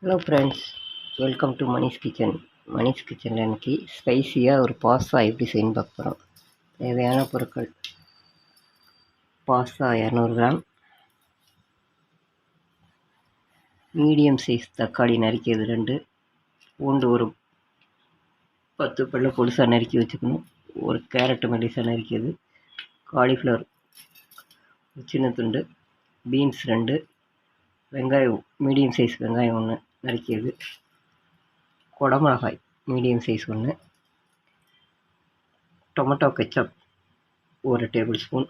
Hello friends, welcome to Manish kitchen. Manish கிச்சனில் இன்றைக்கி ஸ்பைஸியாக ஒரு பாஸ்தா எப்படி செய்யணும்னு பார்க்க போகிறோம். தேவையான பொருட்கள்: பாஸ்தா 200 கிராம், மீடியம் சைஸ் தக்காளி நறுக்கியது 2, பூண்டு ஒரு 10 பல்லு பொடிசாக நறுக்கி வச்சுக்கணும், ஒரு கேரட்டு மெலிசாக நறுக்கியது, காலிஃப்ளவர் சின்ன துண்டு, பீன்ஸ் 2, வெங்காயம் மீடியம் சைஸ் வெங்காயம் 1 நறுக்கியது, குடமிளகாய் medium size 1, tomato ketchup 1 tablespoon,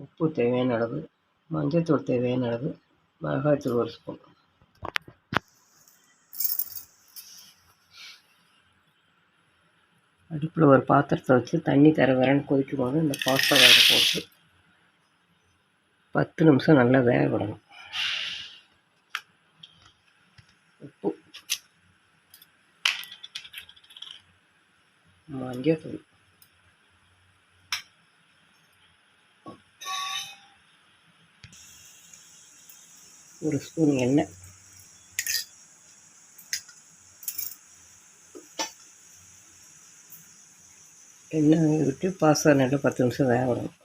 உப்பு தேவையான அளவு, மஞ்சள்தூள் தேவையான அளவு, மிளகாய்த்தூள் 1 ஸ்பூன். அடுப்பில் ஒரு பாத்திரத்தை வச்சு தண்ணி வரன்னு கொதிக்கும் போது இந்த பாஸ்தா வேக போட்டு 10 நிமிஷம் நல்லா வேக விடணும். உப்பு, மஞ்சள்தூள், ஒரு ஸ்பூன் எண்ணெய், எண்ணெய் விட்டு பாஸ்தா நல்லா 10 நிமிஷம் வேக விடணும்.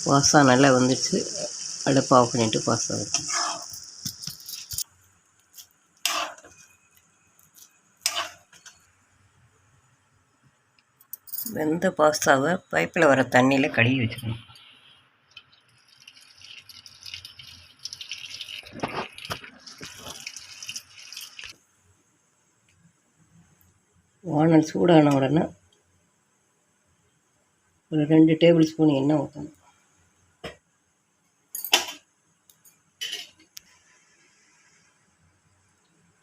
பாஸ்தா நல்லா வந்துடுச்சு. அடுப்பு ஆஃப் பண்ணிவிட்டு பாஸ்தா வைக்கணும். வெந்த பாஸ்தாவை பைப்பில் வர தண்ணியில் கழுவி வச்சுக்கணும். வானல் சூடான உடனே ஒரு 2 டேபிள் ஸ்பூன் எண்ணெய் ஊற்றணும்.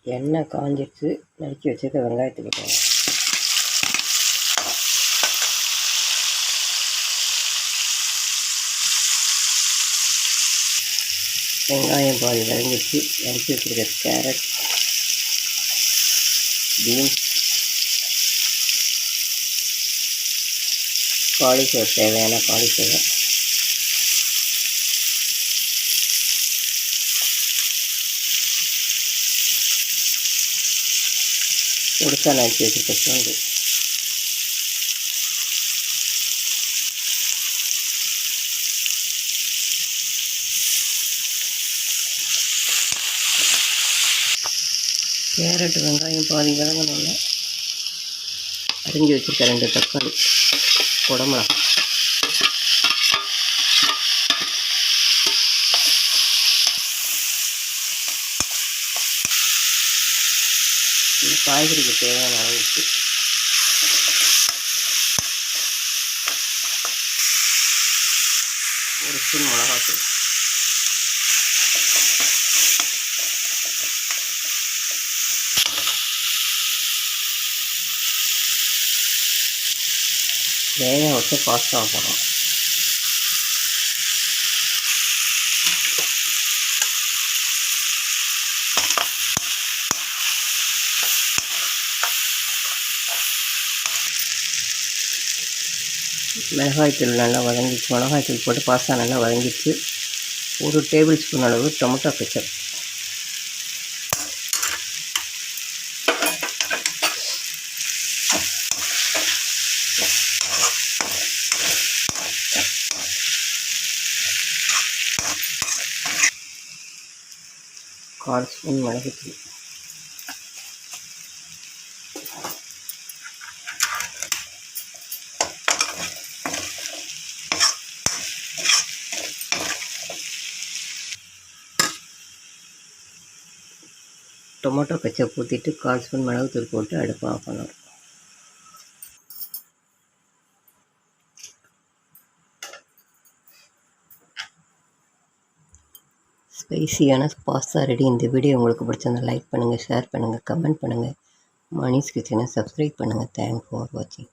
எண்ணெய் காஞ்சிடுச்சு. நறுக்கி வச்சுருக்க வெங்காயத்துக்கு போகணும். வெங்காயம் பாதி வதங்கிடுச்சு. நறுக்கி வச்சுருக்க கேரட், பீன்ஸ், காலிஃப்ளவர் தேவையான காலிஃப்ளவர், பொடிசா நறுக்கி வச்சுருக்க பூண்டு, கேரட் வெங்காயம் பாதி வதங்கணும்னா அரிஞ்சு வச்சுருக்க 2 தக்காளி, குடமிளகாய், இந்த காய்கறிக்கு தேவையான அளவுக்கு ஒரு ஸ்பூன் மிளகாத்தூள், வேக வச்சு பாஸ்தா போடணும். மிளகாய்த்தூள் நல்லா வதங்கிச்சு. மிளகாய்த்தூள் போட்டு பாஸ்தா நல்லா வதங்கிச்சு. ஒரு டேபிள் ஸ்பூன் அளவு டொமேட்டோ கெச்சப், கால் ஸ்பூன் மிளகுத்தூள், டொமேட்டோ கெச்சப் ஊற்றிட்டு கால் ஸ்பூன் மிளகுத்தூள் போட்டு அடுப்பு ஆஃப் பண்ணணும். ஸ்பைசியான பாஸ்தா ரெடி. இந்த வீடியோ உங்களுக்கு பிடிச்சிருந்தா லைக் பண்ணுங்கள், ஷேர் பண்ணுங்கள், கமெண்ட் பண்ணுங்கள். மணிஷ் கிச்சனை சப்ஸ்கிரைப் பண்ணுங்கள். தேங்க்ஸ் ஃபார் வாட்சிங்.